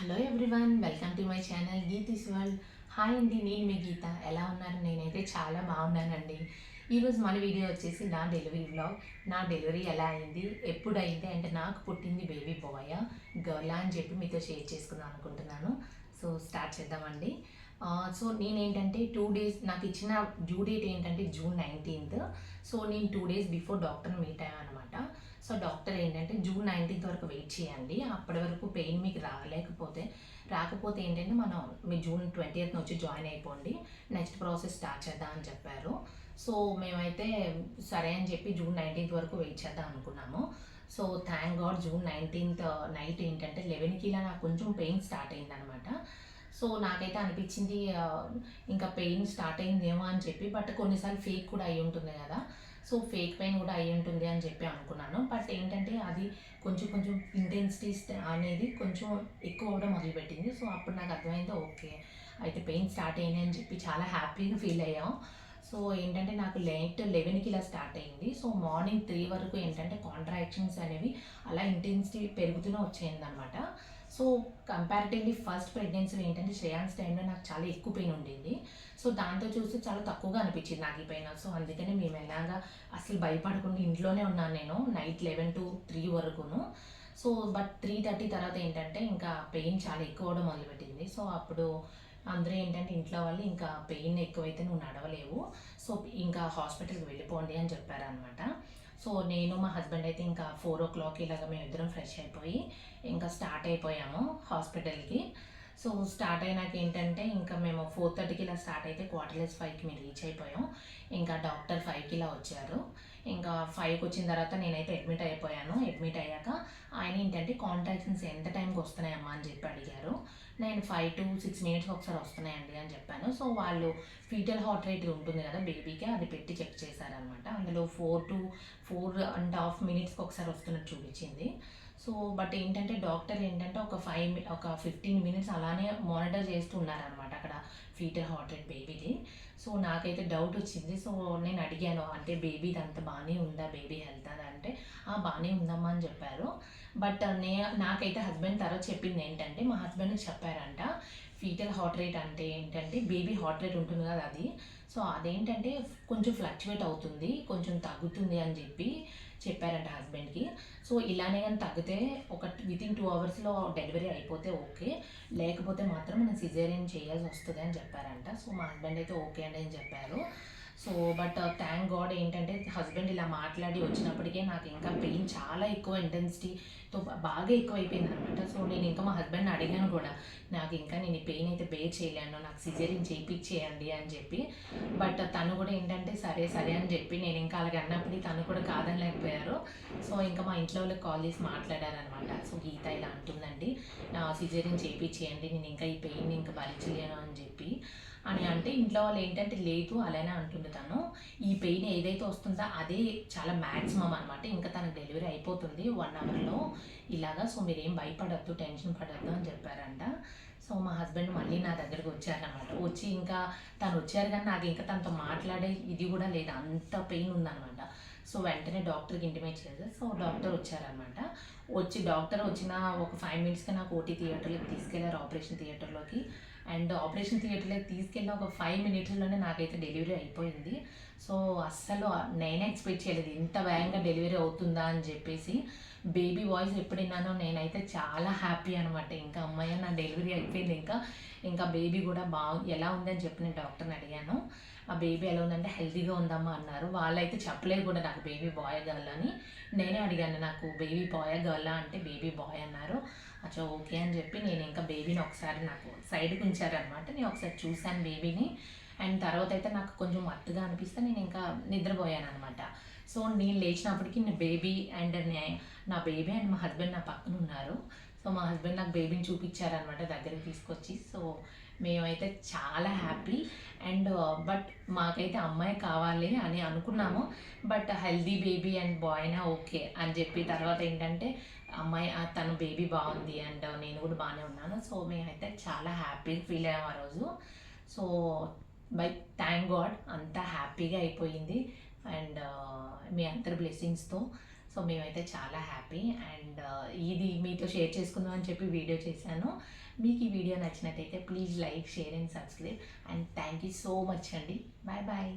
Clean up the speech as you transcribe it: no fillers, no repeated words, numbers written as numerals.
Hello everyone, welcome to my channel Geethi's world. Hi అండి, నేను మీ గీత. ఎలా ఉన్నారు? నేనైతే చాలా బాగున్నానండి. ఈరోజు మన వీడియో వచ్చేసి నా డెలివరీ వ్లాగ్. నా డెలివరీ ఎలా అయింది, ఎప్పుడు అయింది, అంటే నాకు పుట్టింది బేబీ బాయ్ గర్లా అని చెప్పి మీతో షేర్ చేసుకుందాం అనుకుంటున్నాను. సో స్టార్ట్ చేద్దామండి. సో నేనేంటంటే 2 days నాకు ఇచ్చిన డ్యూ డేట్ ఏంటంటే June 19th. సో నేను 2 days బిఫోర్ డాక్టర్ని మీట్ అయ్యాను అనమాట. సో డాక్టర్ ఏంటంటే June 19th వరకు వెయిట్ చేయండి, అప్పటి వరకు పెయిన్ మీకు రాకపోతే ఏంటంటే మనం మీ June 20th వచ్చి జాయిన్ అయిపోండి, నెక్స్ట్ ప్రాసెస్ స్టార్ట్ చేద్దాం అని చెప్పారు. సో మేమైతే సరే అని చెప్పి June 19th వరకు వెయిట్ చేద్దాం అనుకున్నాము. So thank God June 19th night ఏంటంటే 11కి ఇలా నాకు కొంచెం పెయిన్ స్టార్ట్ అయిందనమాట. సో నాకైతే అనిపించింది ఇంకా పెయిన్ స్టార్ట్ అయిందేమో అని చెప్పి, బట్ కొన్నిసార్లు ఫేక్ కూడా అయి ఉంటుంది కదా. సో ఫేక్ పెయిన్ కూడా అయి ఉంటుంది అని చెప్పి అనుకున్నాను. బట్ ఏంటంటే అది కొంచెం కొంచెం ఇంటెన్సిటీ అనేది కొంచెం ఎక్కువ అవడం మొదలుపెట్టింది. సో అప్పుడు నాకు అర్థమైంది, ఓకే అయితే పెయిన్ స్టార్ట్ అయింది అని చెప్పి చాలా హ్యాపీగా ఫీల్ అయ్యాం. సో ఏంటంటే నాకు నైట్ 11కి ఇలా స్టార్ట్ అయింది. సో మార్నింగ్ 3 వరకు ఏంటంటే కాంట్రాక్షన్స్ అనేవి అలా ఇంటెన్సిటీ పెరుగుతూనే వచ్చేయిందనమాట. సో కంపారిటివ్లీ ఫస్ట్ ప్రెగ్నెన్సీలో ఏంటంటే శ్రేయాన్స్ టైంలో నాకు చాలా ఎక్కువ పెయిన్ ఉండింది. సో దాంతో చూస్తే చాలా తక్కువగా అనిపించింది నాకు ఈ పెయిన్. సో అందుకని మేము ఎలాగా అసలు భయపడకుండా ఇంట్లోనే ఉన్నాను నేను నైట్ 11 to 3 వరకును. సో బట్ 3:30 తర్వాత ఏంటంటే ఇంకా పెయిన్ చాలా ఎక్కువ అవడం మొదలుపెట్టింది. సో అప్పుడు అందరూ ఏంటంటే ఇంట్లో వాళ్ళు ఇంకా పెయిన్ ఎక్కువైతే నువ్వు నడవలేవు, సో ఇంకా హాస్పిటల్కి వెళ్ళిపోండి అని చెప్పారనమాట. సో నేను మా హస్బెండ్ అయితే ఇంకా 4 o'clock ఇలాగ మేమిద్దరం ఫ్రెష్ అయిపోయి ఇంకా స్టార్ట్ అయిపోయాము హాస్పిటల్కి. సో స్టార్ట్ అయినాక ఏంటంటే ఇంకా మేము 4:30కి ఇలా స్టార్ట్ అయితే 4:45కి మేము రీచ్ అయిపోయాం. ఇంకా డాక్టర్ 5కి ఇలా వచ్చారు. ఇంకా 5కి వచ్చిన తర్వాత నేనైతే అడ్మిట్ అయిపోయాను. అడ్మిట్ అయ్యాక ఆయన ఏంటంటే కాంట్రాక్షన్స్ ఎంత టైంకి వస్తున్నాయమ్మా అని చెప్పి అడిగారు. నేను 5 to 6 minutes ఒకసారి వస్తున్నాయండి అని చెప్పాను. సో వాళ్ళు ఫీటల్ హార్ట్ రేట్ ఉంటుంది కదా బేబీకి, అది పెట్టి చెక్ చేశారనమాట. అందులో 4 to 4.5 minutes ఒకసారి వస్తున్నట్టు చూపించింది. సో బట్ ఏంటంటే డాక్టర్ ఏంటంటే ఒక 15 minutes అలానే మానిటర్ చేస్తూ ఉన్నారనమాట అక్కడ ఫీటల్ హార్ట్ రేట్ బేబీది. సో నాకైతే డౌట్ వచ్చింది. సో నేను అడిగాను, అంటే బేబీది అంత బాగానే ఉందా, బేబీ హెల్త్ అది అంటే బాగానే ఉందమ్మా అని చెప్పారు. బట్ నాకైతే హస్బెండ్ తర్వాత చెప్పింది ఏంటంటే, మా హస్బెండ్కి చెప్పారంట ఫీటల్ హార్ట్ రేట్ అంటే ఏంటంటే బేబీ హార్ట్ రేట్ ఉంటుంది కదా అది. సో అదేంటంటే కొంచెం ఫ్లక్చువేట్ అవుతుంది, కొంచెం తగ్గుతుంది అని చెప్పి చెప్పారంట హస్బెండ్కి. సో ఇలానే కానీ తగ్గితే వితిన్ 2 hours డెలివరీ అయిపోతే ఓకే, లేకపోతే మాత్రం మనం సిజేరియన్ చేయాల్సి వస్తుంది అని చెప్పారంట. సో మా హస్బెండ్ అయితే ఓకే అండి అని చెప్పారు. సో బట్ థ్యాంక్ గాడ్ ఏంటంటే హస్బెండ్ ఇలా మాట్లాడి వచ్చినప్పటికే నాకు ఇంకా పెయిన్ చాలా ఎక్కువ ఇంటెన్సిటీతో బాగా ఎక్కువ అయిపోయింది అనమాట. సో నేను ఇంకా మా హస్బెండ్ని అడిగాను కూడా, నాకు ఇంకా నేను ఈ పెయిన్ అయితే బేర్ చేయలేను, నాకు సిజేరియన్ చేయించేయండి అని చెప్పి. బట్ తను కూడా ఏంటంటే సరే సరే అని చెప్పి నేను ఇంకా అలాగే అన్నప్పటికీ తను కూడా కాదనలేకపోయారు. సో ఇంకా మా ఇంట్లో వాళ్ళకి కాల్ చేసి మాట్లాడారనమాట. సో గీత ఇలా అంటుందండి, సిజేరియన్ చేయించేయండి, నేను ఇంకా ఈ పెయిన్ ఇంకా భరించలేను అని చెప్పి అంటే ఇంట్లో వాళ్ళు ఏంటంటే లేదు అలానే అంటుంది తను, ఈ పెయిన్ ఏదైతే వస్తుందో అదే చాలా మ్యాక్సిమం అనమాట, ఇంకా తనకు డెలివరీ అయిపోతుంది 1 hourలో ఇలాగా. సో మీరేం భయపడద్దు, టెన్షన్ పడద్దు అని చెప్పారంట. సో మా హస్బెండ్ మళ్ళీ నా దగ్గరికి వచ్చారనమాట. వచ్చి ఇంకా తను వచ్చారు కానీ నాకు ఇంకా తనతో మాట్లాడే ఇది కూడా లేదు, అంత పెయిన్ ఉందనమాట. సో వెంటనే డాక్టర్కి ఇంటిమేట్ చేశారు. సో డాక్టర్ వచ్చారనమాట. డాక్టర్ వచ్చిన ఒక 5 minutesకి నాకు ఓటీ థియేటర్లోకి తీసుకెళ్లారు, ఆపరేషన్ థియేటర్లోకి. అండ్ ఆపరేషన్ థియేటర్లోకి తీసుకెళ్ళిన ఒక 5 minutesలోనే నాకైతే డెలివరీ అయిపోయింది. సో అస్సలు నేనే ఎక్స్పెక్ట్ చేయలేదు ఇంత వేగంగా డెలివరీ అవుతుందా అని చెప్పేసి. బేబీ వాయిస్ ఎప్పుడు విన్నానో నేనైతే చాలా హ్యాపీ అనమాట. ఇంకా అమ్మాయి నా డెలివరీ అయిపోయింది, ఇంకా బేబీ కూడా ఎలా ఉందని చెప్పి నేను డాక్టర్ని అడిగాను. ఆ బేబీ ఎలా ఉందంటే హెల్తీగా ఉందమ్మా అన్నారు. వాళ్ళైతే చెప్పలేదు కూడా నాకు బేబీ బాయ్ గర్ల్ అని. నేనే అడిగాను, నాకు బేబీ బాయ్ గర్ల్ అంటే బేబీ బాయ్ అన్నారు. అచ్చా ఓకే అని చెప్పి నేను ఇంకా బేబీని ఒకసారి నాకు సైడ్కి ఉంచారనమాట. నేను ఒకసారి చూశాను బేబీని. అండ్ తర్వాత అయితే నాకు కొంచెం మత్తుగా అనిపిస్తే నేను ఇంకా నిద్రపోయాను అనమాట. సో నేను లేచినప్పటికీ నా బేబీ అండ్ మా హస్బెండ్ నా పక్కన ఉన్నారు. సో మా హస్బెండ్ నాకు బేబీని చూపించారనమాట దగ్గరికి తీసుకొచ్చి. సో మేమైతే చాలా హ్యాపీ. అండ్ బట్ మాకైతే అమ్మాయి కావాలి అని అనుకున్నాము. బట్ హెల్దీ బేబీ అండ్ బాయ్నా ఓకే అని చెప్పి తర్వాత ఏంటంటే అమ్మాయి తను బేబీ బాగుంది అండ్ నేను కూడా బాగానే ఉన్నాను. సో మేమైతే చాలా హ్యాపీగా ఫీల్ అయ్యాము ఆ రోజు. సో బై థ్యాంక్ గాడ్ అంతా హ్యాపీగా అయిపోయింది అండ్ మీ అందరి బ్లెస్సింగ్స్తో. సో మేమైతే చాలా హ్యాపీ అండ్ ఇది మీతో షేర్ చేసుకుందాం అని చెప్పి వీడియో చేశాను. మీకు ఈ వీడియో నచ్చినట్టయితే please like, share and subscribe and thank you so much అండి. Bye bye.